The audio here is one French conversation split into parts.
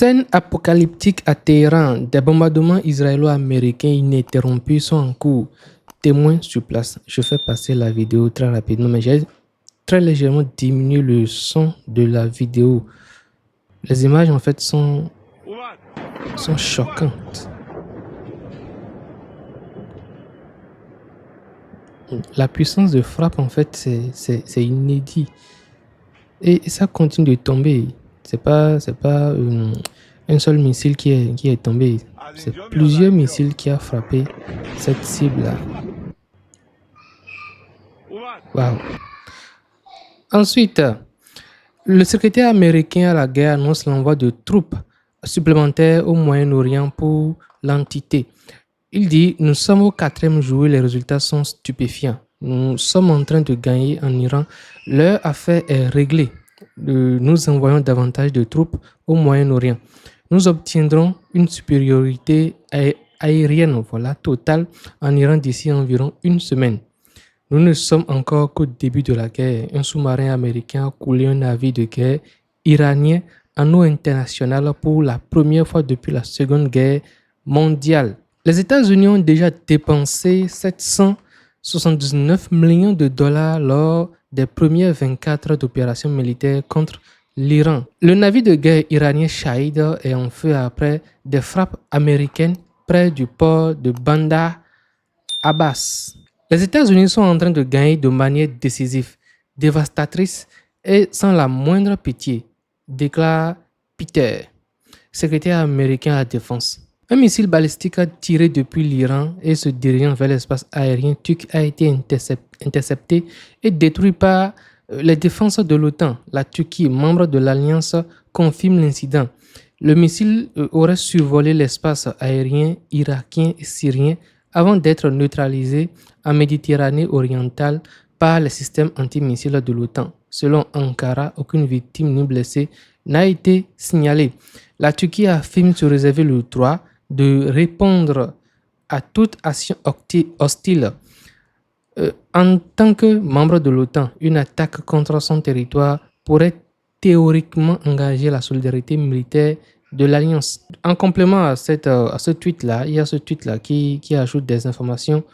Scène apocalyptique à Téhéran. Des bombardements israélo-américains ininterrompus sont en cours. Témoins sur place. Je fais passer la vidéo très rapidement, mais j'ai très légèrement diminué le son de la vidéo. Les images en fait sont choquantes. La puissance de frappe en fait c'est inédit. Et ça continue de tomber. C'est pas un seul missile qui est tombé. C'est plusieurs missiles qui a frappé cette cible-là. Wow. Ensuite, le secrétaire américain à la guerre annonce l'envoi de troupes supplémentaires au Moyen-Orient pour l'entité. Il dit « Nous sommes au 4e jour et les résultats sont stupéfiants. Nous sommes en train de gagner en Iran. Leur affaire est réglée. Nous envoyons davantage de troupes au Moyen-Orient. Nous obtiendrons une supériorité aérienne totale en Iran d'ici environ une semaine. Nous ne sommes encore qu'au début de la guerre. Un sous-marin américain a coulé un navire de guerre iranien en eau internationale pour la première fois depuis la Seconde Guerre mondiale. Les États-Unis ont déjà dépensé 779 millions de dollars lors des premières 24 heures d'opérations militaires contre l'Iran. Le navire de guerre iranien Shahid est en feu après des frappes américaines près du port de Bandar Abbas. Les États-Unis sont en train de gagner de manière décisive, dévastatrice et sans la moindre pitié, déclare Peter, secrétaire américain à la Défense. Un missile balistique tiré depuis l'Iran et se dirigeant vers l'espace aérien turc a été intercepté et détruit par les défenses de l'OTAN. La Turquie, membre de l'Alliance, confirme l'incident. Le missile aurait survolé l'espace aérien irakien et syrien avant d'être neutralisé en Méditerranée orientale par les systèmes antimissiles de l'OTAN. Selon Ankara, aucune victime ni blessé n'a été signalée. La Turquie affirme se réserver le droit de répondre à toute action hostile. En tant que membre de l'OTAN, une attaque contre son territoire pourrait théoriquement engager la solidarité militaire de l'Alliance. En complément à ce tweet-là, il y a ce tweet-là qui ajoute des informations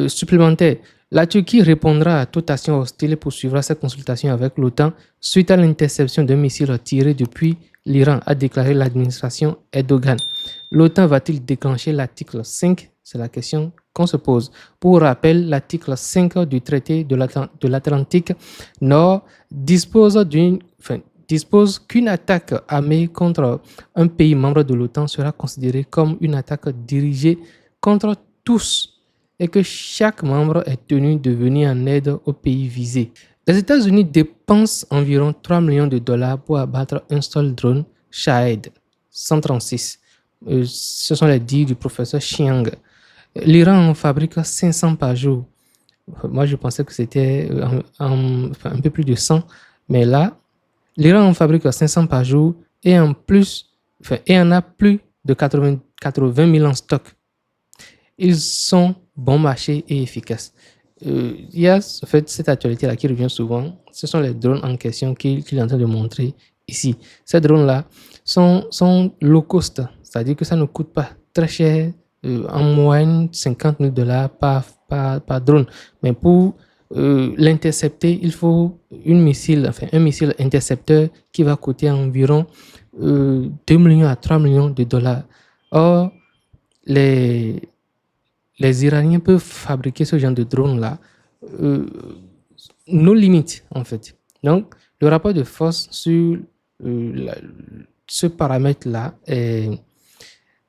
supplémentaires. La Turquie répondra à toute action hostile et poursuivra ses consultations avec l'OTAN suite à l'interception d'un missile tiré depuis l'Iran, a déclaré l'administration Erdogan. L'OTAN va-t-il déclencher l'article 5 ? C'est la question qu'on se pose. Pour rappel, l'article 5 du traité de l'Atlantique Nord dispose qu'une attaque armée contre un pays membre de l'OTAN sera considérée comme une attaque dirigée contre tous et que chaque membre est tenu de venir en aide au pays visé. Les États-Unis dépensent environ 3 millions de dollars pour abattre un seul drone Shahed 136. Ce sont les dires du professeur Chiang. L'Iran en fabrique 500 par jour. Moi, je pensais que c'était un peu plus de 100, mais là, l'Iran en fabrique 500 par jour et en a plus de 80 000 en stock. Ils sont bon marché et efficaces. Il y a en fait, cette actualité-là qui revient souvent. Ce sont les drones en question qu'il est en train de montrer ici. Ces drones-là sont low cost, c'est-à-dire que ça ne coûte pas très cher, en moyenne 50 000 dollars par drone. Mais pour l'intercepter, il faut un missile intercepteur qui va coûter environ 2 millions à 3 millions de dollars. Or, les Iraniens peuvent fabriquer ce genre de drone-là, nos limites en fait. Donc, le rapport de force sur ce paramètre-là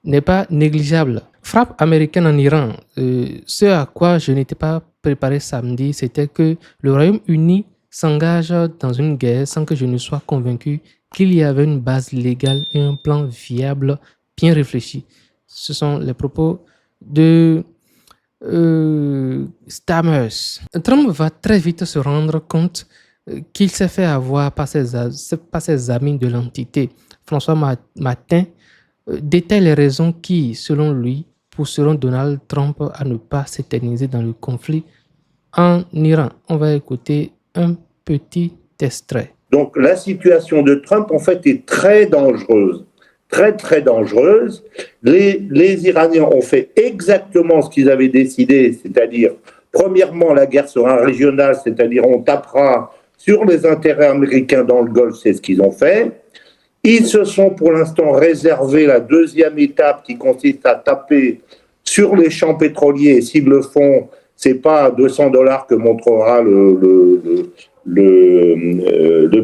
n'est pas négligeable. Frappe américaine en Iran. Ce à quoi je n'étais pas préparé samedi, c'était que le Royaume-Uni s'engage dans une guerre sans que je ne sois convaincu qu'il y avait une base légale et un plan viable bien réfléchi. Ce sont les propos de Stammers. Trump va très vite se rendre compte qu'il s'est fait avoir par ses amis de l'entité. François Martin détaille les raisons qui, selon lui, pousseront Donald Trump à ne pas s'éterniser dans le conflit en Iran. On va écouter un petit extrait. Donc la situation de Trump, en fait, est très dangereuse. très très dangereuse. Les Iraniens ont fait exactement ce qu'ils avaient décidé, c'est-à-dire, premièrement, la guerre sera régionale, c'est-à-dire on tapera sur les intérêts américains dans le Golfe, c'est ce qu'ils ont fait. Ils se sont pour l'instant réservé la deuxième étape qui consiste à taper sur les champs pétroliers. Et s'ils le font, c'est pas à 200 $ que montrera le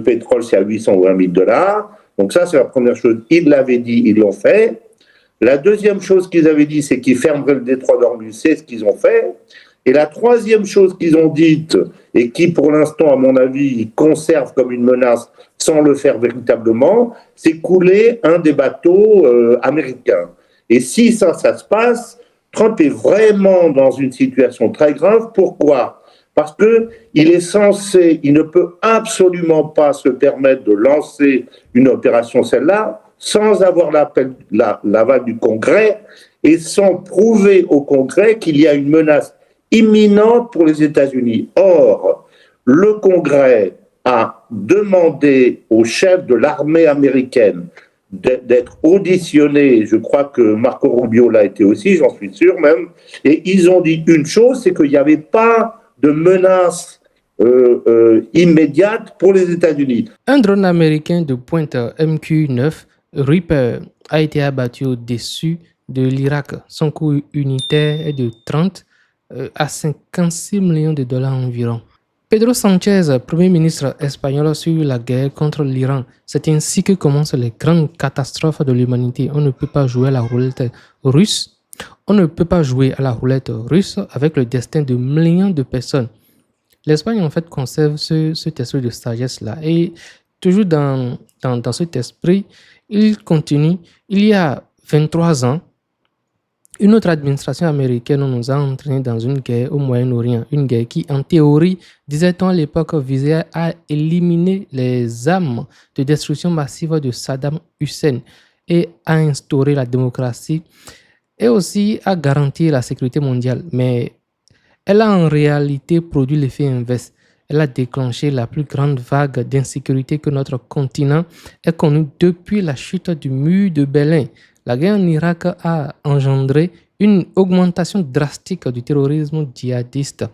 pétrole, c'est à 800 ou 1 000 $. Donc ça, c'est la première chose. Ils l'avaient dit, ils l'ont fait. La deuxième chose qu'ils avaient dit, c'est qu'ils fermeraient le détroit d'Ormuz, c'est ce qu'ils ont fait. Et la troisième chose qu'ils ont dite, et qui pour l'instant, à mon avis, conserve comme une menace sans le faire véritablement, c'est couler un des bateaux américains. Et si ça se passe, Trump est vraiment dans une situation très grave. Pourquoi ? Parce qu'il est censé, il ne peut absolument pas se permettre de lancer une opération celle-là sans avoir l'aval du Congrès et sans prouver au Congrès qu'il y a une menace imminente pour les États-Unis. Or, le Congrès a demandé au chef de l'armée américaine d'être auditionné, je crois que Marco Rubio l'a été aussi, j'en suis sûr même, et ils ont dit une chose, c'est qu'il n'y avait pas de menace immédiate pour les États-Unis. Un drone américain de pointe MQ-9 Reaper a été abattu au-dessus de l'Irak. Son coût unitaire est de 30 à 56 millions de dollars environ. Pedro Sánchez, Premier ministre espagnol, sur la guerre contre l'Iran. C'est ainsi que commencent les grandes catastrophes de l'humanité. On ne peut pas jouer à la roulette russe. On ne peut pas jouer à la roulette russe avec le destin de millions de personnes. L'Espagne, en fait, conserve cet esprit de sagesse-là. Et toujours dans cet esprit, il continue. Il y a 23 ans, une autre administration américaine nous a entraînés dans une guerre au Moyen-Orient. Une guerre qui, en théorie, disait-on à l'époque, visait à éliminer les armes de destruction massive de Saddam Hussein et à instaurer la démocratie et aussi à garantir la sécurité mondiale. Mais elle a en réalité produit l'effet inverse. Elle a déclenché la plus grande vague d'insécurité que notre continent ait connue depuis la chute du mur de Berlin. La guerre en Irak a engendré une augmentation drastique du terrorisme djihadiste,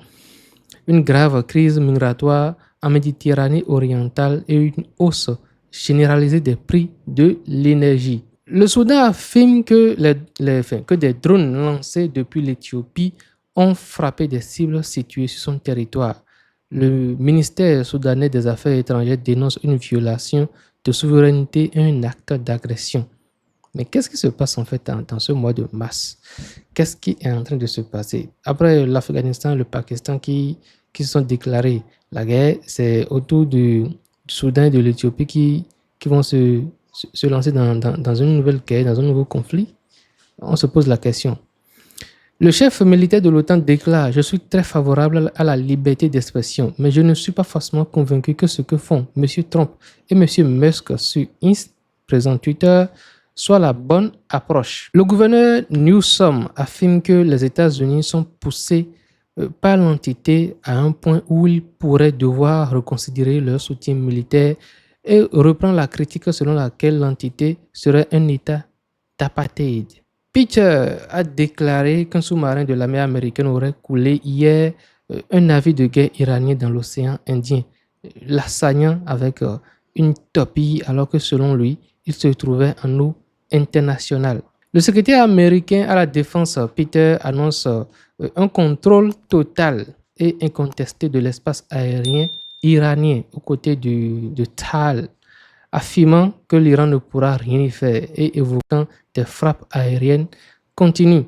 une grave crise migratoire en Méditerranée orientale et une hausse généralisée des prix de l'énergie. Le Soudan affirme que des drones lancés depuis l'Éthiopie ont frappé des cibles situées sur son territoire. Le ministère soudanais des Affaires étrangères dénonce une violation de souveraineté et un acte d'agression. Mais qu'est-ce qui se passe en fait dans ce mois de mars? Qu'est-ce qui est en train de se passer? Après l'Afghanistan et le Pakistan qui se sont déclarés la guerre, c'est autour du Soudan et de l'Éthiopie qui vont se lancer dans une nouvelle guerre, dans un nouveau conflit. On se pose la question. Le chef militaire de l'OTAN déclare « Je suis très favorable à la liberté d'expression, mais je ne suis pas forcément convaincu que ce que font M. Trump et M. Musk sur présent Twitter soit la bonne approche. » Le gouverneur Newsom affirme que les États-Unis sont poussés par l'entité à un point où ils pourraient devoir reconsidérer leur soutien militaire et reprend la critique selon laquelle l'entité serait un État d'apartheid. Peter a déclaré qu'un sous-marin de l'armée américaine aurait coulé hier un navire de guerre iranien dans l'océan Indien, l'assaillant avec une torpille alors que selon lui, il se trouvait en eau internationale. Le secrétaire américain à la défense, Peter, annonce un contrôle total et incontesté de l'espace aérien iranien aux côtés de Tal, affirmant que l'Iran ne pourra rien y faire et évoquant des frappes aériennes continues.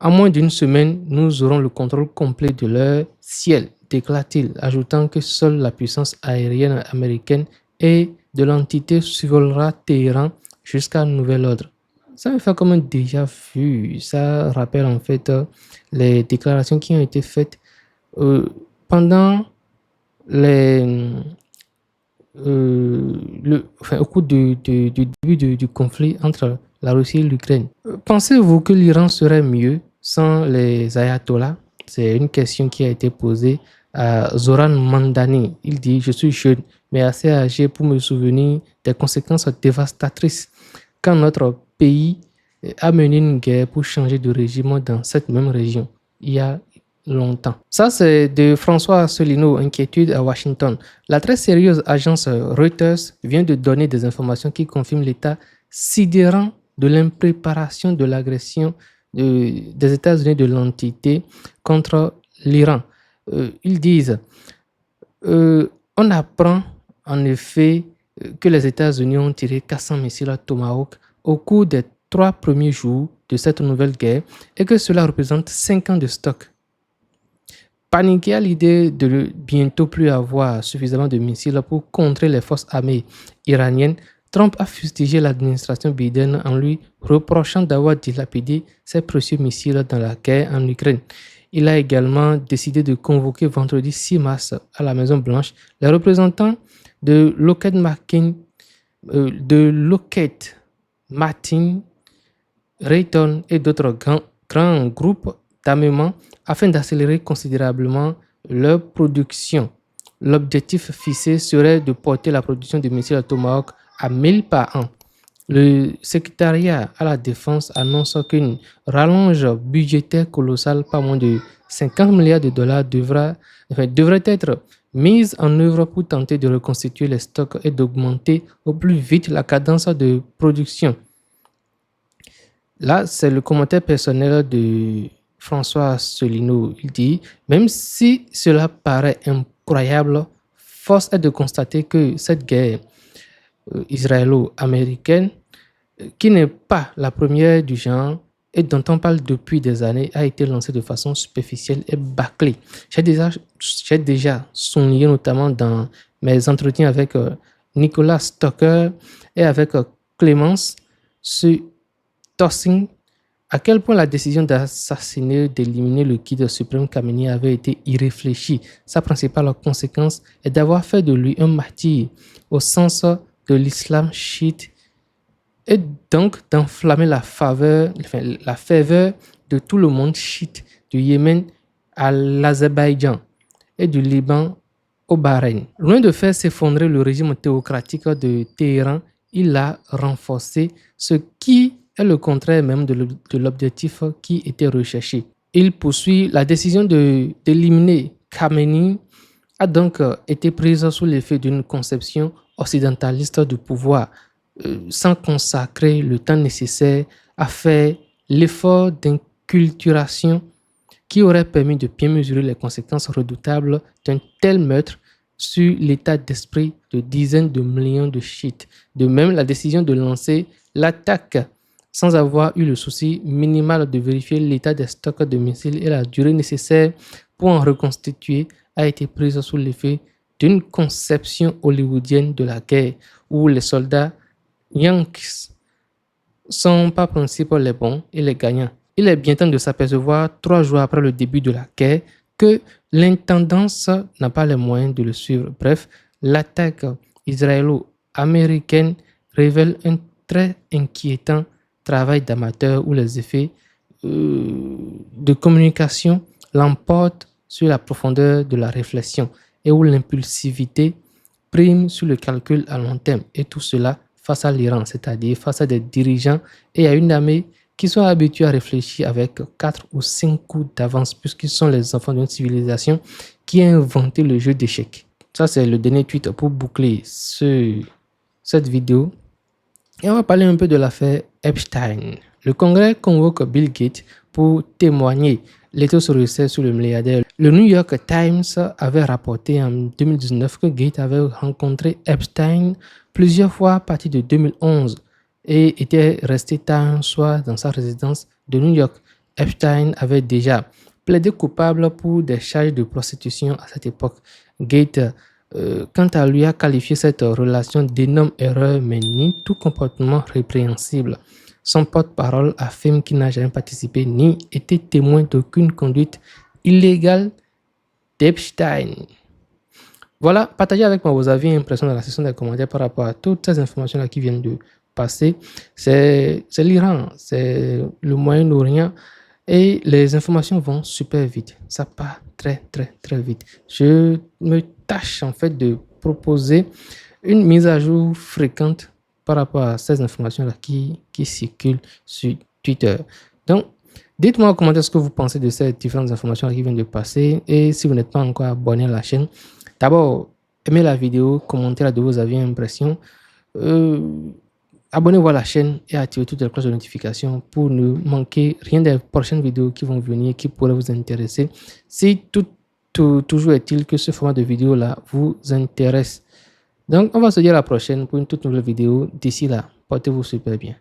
En moins d'une semaine, nous aurons le contrôle complet de leur ciel, déclare-t-il, ajoutant que seule la puissance aérienne américaine et de l'entité survolera Téhéran jusqu'à nouvel ordre. Ça me fait comme un déjà vu. Ça rappelle en fait les déclarations qui ont été faites pendant au cours du début du conflit entre la Russie et l'Ukraine. Pensez-vous que l'Iran serait mieux sans les ayatollahs? C'est une question qui a été posée à Zoran Mandani. Il dit « Je suis jeune, mais assez âgé pour me souvenir des conséquences dévastatrices quand notre pays a mené une guerre pour changer de régime dans cette même région, il y a longtemps. Ça, c'est de François Asselineau, Inquiétude à Washington. La très sérieuse agence Reuters vient de donner des informations qui confirment l'état sidérant de l'impréparation de l'agression des États-Unis de l'entité contre l'Iran. Ils disent, on apprend en effet que les États-Unis ont tiré 400 missiles Tomahawk au cours des 3 premiers jours de cette nouvelle guerre et que cela représente 5 ans de stock. Paniqué à l'idée de ne bientôt plus avoir suffisamment de missiles pour contrer les forces armées iraniennes, Trump a fustigé l'administration Biden en lui reprochant d'avoir dilapidé ses précieux missiles dans la guerre en Ukraine. Il a également décidé de convoquer vendredi 6 mars à la Maison-Blanche les représentants de Lockheed Martin, Raytheon et d'autres grands groupes d'armement afin d'accélérer considérablement leur production. L'objectif fixé serait de porter la production de missiles Tomahawk à 1000 par an. Le secrétariat à la défense annonce qu'une rallonge budgétaire colossale, pas moins de 50 milliards de dollars, devrait être mise en œuvre pour tenter de reconstituer les stocks et d'augmenter au plus vite la cadence de production. Là, c'est le commentaire personnel de François Asselineau. Il dit, même si cela paraît incroyable, force est de constater que cette guerre israélo-américaine, qui n'est pas la première du genre et dont on parle depuis des années, a été lancée de façon superficielle et bâclée. J'ai déjà souligné notamment dans mes entretiens avec Nicolas Stocker et avec Clémence Tossing, à quel point la décision d'assassiner, d'éliminer le guide suprême Khamenei avait été irréfléchie. Sa principale conséquence est d'avoir fait de lui un martyr au sens de l'islam chiite et donc d'enflammer la ferveur de tout le monde chiite, du Yémen à l'Azerbaïdjan et du Liban au Bahreïn. Loin de faire s'effondrer le régime théocratique de Téhéran, il a renforcé ce qui est le contraire même de l'objectif qui était recherché. Il poursuit la décision d'éliminer Khamenei a donc été prise sous l'effet d'une conception occidentaliste du pouvoir, sans consacrer le temps nécessaire à faire l'effort d'inculturation qui aurait permis de bien mesurer les conséquences redoutables d'un tel meurtre sur l'état d'esprit de dizaines de millions de chiites. De même, la décision de lancer l'attaque sans avoir eu le souci minimal de vérifier l'état des stocks de missiles et la durée nécessaire pour en reconstituer a été prise sous l'effet d'une conception hollywoodienne de la guerre où les soldats Yankees sont par principe les bons et les gagnants. Il est bien temps de s'apercevoir 3 jours après le début de la guerre que l'intendance n'a pas les moyens de le suivre. Bref, l'attaque israélo-américaine révèle un très inquiétant travail d'amateur où les effets de communication l'emportent sur la profondeur de la réflexion et où l'impulsivité prime sur le calcul à long terme. Et tout cela face à l'Iran, c'est-à-dire face à des dirigeants et à une armée qui sont habitués à réfléchir avec 4 ou 5 coups d'avance puisqu'ils sont les enfants d'une civilisation qui a inventé le jeu d'échecs. Ça, c'est le dernier tweet pour boucler cette vidéo. Et on va parler un peu de l'affaire Epstein. Le Congrès convoque Bill Gates pour témoigner l'étau sur le milliardaire. Le New York Times avait rapporté en 2019 que Gates avait rencontré Epstein plusieurs fois à partir de 2011 et était resté tard un soir dans sa résidence de New York. Epstein avait déjà plaidé coupable pour des charges de prostitution à cette époque. Gates, quant à lui, a qualifié cette relation d'énorme erreur, mais ni tout comportement répréhensible. Son porte-parole affirme qu'il n'a jamais participé ni été témoin d'aucune conduite illégale d'Epstein. Voilà, partagez avec moi vos avis et impressions dans la section des commentaires par rapport à toutes ces informations-là qui viennent de passer. C'est l'Iran, c'est le Moyen-Orient et les informations vont super vite. Ça part très, très, très vite. Je me tâche en fait de proposer une mise à jour fréquente par rapport à ces informations-là qui circulent sur Twitter. Donc, dites-moi en commentaire ce que vous pensez de ces différentes informations qui viennent de passer. Et si vous n'êtes pas encore abonné à la chaîne, d'abord, aimez la vidéo, commentez-la de vos avis et impressions. Abonnez-vous à la chaîne et activez toutes les cloches de notification pour ne manquer rien des prochaines vidéos qui vont venir, qui pourraient vous intéresser. Si toujours est-il que ce format de vidéo-là vous intéresse. Donc, on va se dire à la prochaine pour une toute nouvelle vidéo. D'ici là, portez-vous super bien.